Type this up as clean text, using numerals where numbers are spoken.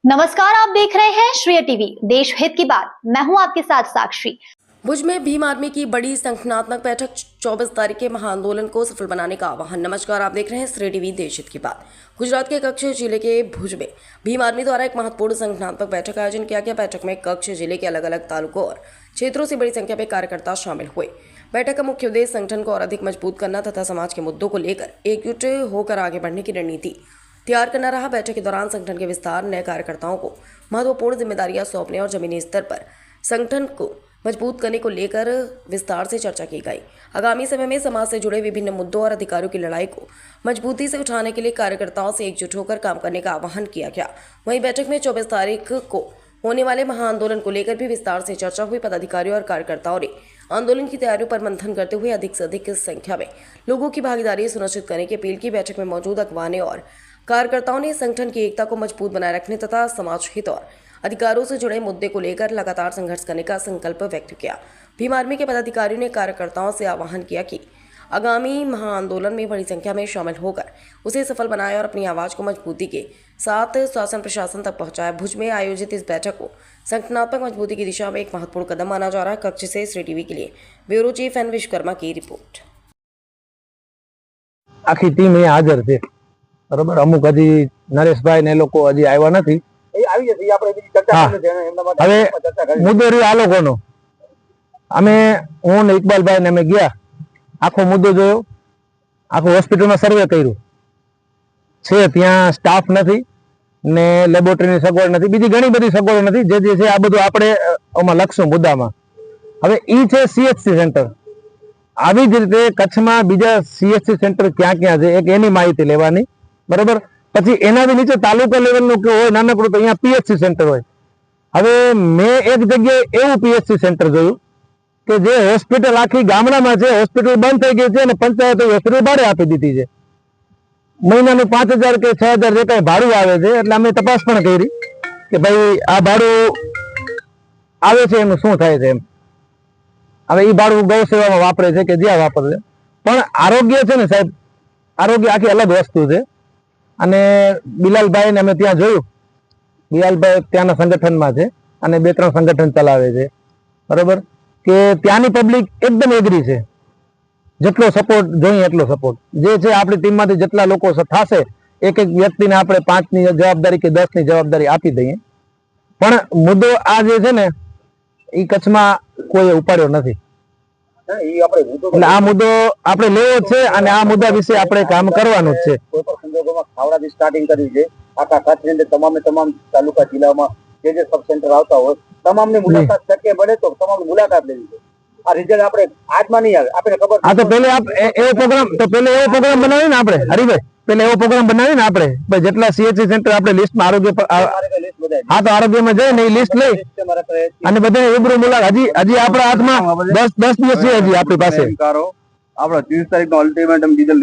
नमस्कार, आप देख रहे हैं श्रेय टीवी, देश हित की बात। मैं हूं आपके साथ साक्षी। भुज में भीम आर्मी की बड़ी संगठनात्मक बैठक 24 तारीख के महाआंदोलन को सफल बनाने का आह्वान। नमस्कार, आप देख रहे हैं श्रेय टीवी, देश हित की बात। गुजरात के कच्छ जिले के भुज में भीम आर्मी द्वारा एक महत्वपूर्ण संगठनात्मक बैठक का आयोजन किया गया। बैठक में कच्छ जिले के अलग अलग तालुकों और क्षेत्रों से बड़ी संख्या में कार्यकर्ता शामिल हुए। बैठक का मुख्य उद्देश्य संगठन को और अधिक मजबूत करना तथा समाज के मुद्दों को लेकर एकजुट होकर आगे बढ़ने की रणनीति तैयार करना रहा। बैठक के दौरान संगठन के विस्तार, नए कार्यकर्ताओं को महत्वपूर्ण जिम्मेदारियां सौंपने और जमीनी स्तर पर संगठन को मजबूत करने को लेकर विस्तार से चर्चा की गई। आगामी समय में समाज से जुड़े विभिन्न मुद्दों और अधिकारों की लड़ाई को मजबूती से उठाने के लिए कार्यकर्ताओं से एकजुट होकर काम करने का आह्वान किया गया। वहीं बैठक में 24 तारीख को होने वाले महाआंदोलन को लेकर भी विस्तार से चर्चा हुई। पदाधिकारियों और कार्यकर्ताओं ने आंदोलन की तैयारियों पर मंथन करते हुए अधिक से अधिक संख्या में लोगों की भागीदारी सुनिश्चित करने की अपील की। बैठक में मौजूद अगवाने और कार्यकर्ताओं ने संगठन की एकता को मजबूत बनाए रखने तथा समाज हित और अधिकारों से जुड़े मुद्दे को लेकर लगातार संघर्ष करने का संकल्प व्यक्त किया। भीम आर्मी के पदाधिकारियों ने कार्यकर्ताओं से आह्वान किया कि आगामी महाआंदोलन में बड़ी संख्या में शामिल होकर उसे सफल बनाए और अपनी आवाज को मजबूती के साथ शासन प्रशासन तक पहुंचाए। भुज में आयोजित इस बैठक को संगठनात्मक मजबूती की दिशा में एक महत्वपूर्ण कदम माना जा रहा है। कच्छ से श्रेय टीवी के लिए ब्यूरो चीफ एन विश्वकर्मा की रिपोर्ट। आखी टीम अहीं हाजर छे, बरोबर। अमुक हजी नरेशभाई ने लोको हजी આવ્યા નથી। હવે મુદ્દો રહ્યો આ લોકોનો। અમે હું ને ઇકબાલભાઈ ને અમે ગયા, આખો મુદ્દો જોયો, આખો હોસ્પિટલમાં સર્વે કર્યું છે। ત્યાં સ્ટાફ નથી ને લેબોરેટરીની સગવડ નથી, બીજી ઘણી બધી સગવડો નથી। જે છે આ બધું આપણે આમાં લખશું મુદ્દામાં। હવે ઈ છે સીએચસી સેન્ટર। આવી જ રીતે કચ્છમાં બીજા સીએચસી સેન્ટર ક્યાં ક્યાં છે એક એની માહિતી લેવાની, બરાબર। પછી એનાથી નીચે તાલુકા લેવલનું કે હોય નાનકડું તો અહીંયા પીએચસી સેન્ટર હોય। હવે મેં એક જગ્યાએ એવું પીએચસી સેન્ટર જોયું કે જે હોસ્પિટલ આખી ગામડામાં છે, હોસ્પિટલ બંધ થઈ ગઈ છે અને પંચાયતે હોસ્પિટલ ભાડે આપી દીધી છે। મહિનાનું 5000 કે 6000 જે કાંઈ ભાડું આવે છે। એટલે અમે તપાસ પણ કરી કે ભાઈ આ ભાડું આવે છે એનું શું થાય છે એમ। હવે એ ભાડું ગૌ સેવામાં વાપરે છે કે જ્યાં વાપરે છે, પણ આરોગ્ય છે ને સાહેબ, આરોગ્ય આખી અલગ વસ્તુ છે। અને બિલાલભાઈ ને અમે ત્યાં જોયું, બિલાલભાઈ ત્યાંના સંગઠનમાં છે અને 2-3 સંગઠન ચલાવે છે, બરોબર। કે ત્યાંની પબ્લિક એકદમ એગ્રી છે, જેટલો સપોર્ટ જોઈએ એટલો સપોર્ટ જે છે આપણી ટીમમાંથી જેટલા લોકો થશે એક એક વ્યક્તિને આપણે 5ની જવાબદારી કે 10ની જવાબદારી આપી દઈએ। પણ મુદ્દો આ જે છે ને એ કચ્છમાં કોઈ ઉપાડ્યો નથી। એટલે આ મુદ્દો આપણે લેવો છે અને આ મુદ્દા વિશે આપણે કામ કરવાનું જ છે। કોઈ પણ સંજોગોમાં ખાવડાથી સ્ટાર્ટિંગ કરવી છે। આખા કચ્છની અંદર તમામ તાલુકા જિલ્લામાં જે સબ સેન્ટર આવતા હોય તમામની મુલાકાત શક્ય બને તો તમામ મુલાકાત લેવી છે। આ રિઝલ્ટ આપણે આજમાં નહીં આવે, આપણે ખબર। હા, તો પહેલે એવો પ્રોગ્રામ બનાવીએ ને આપણે, હરીભાઈ, પહેલે એવો પ્રોગ્રામ બનાવીએ ને આપણે ભાઈ જેટલા સીએચસી સેન્ટર આપણે લિસ્ટમાં આરોગ્ય પર, હા તો આરોગ્યમાં જાય ને એ લિસ્ટ લઈ અને બધા રૂબરૂ મુલાકાત હજી આપણા હાથમાં 10 દિવસ છે હજી આપણી પાસે। આપણા 30 તારીખનો અલ્ટિમેટમ ડીઝલ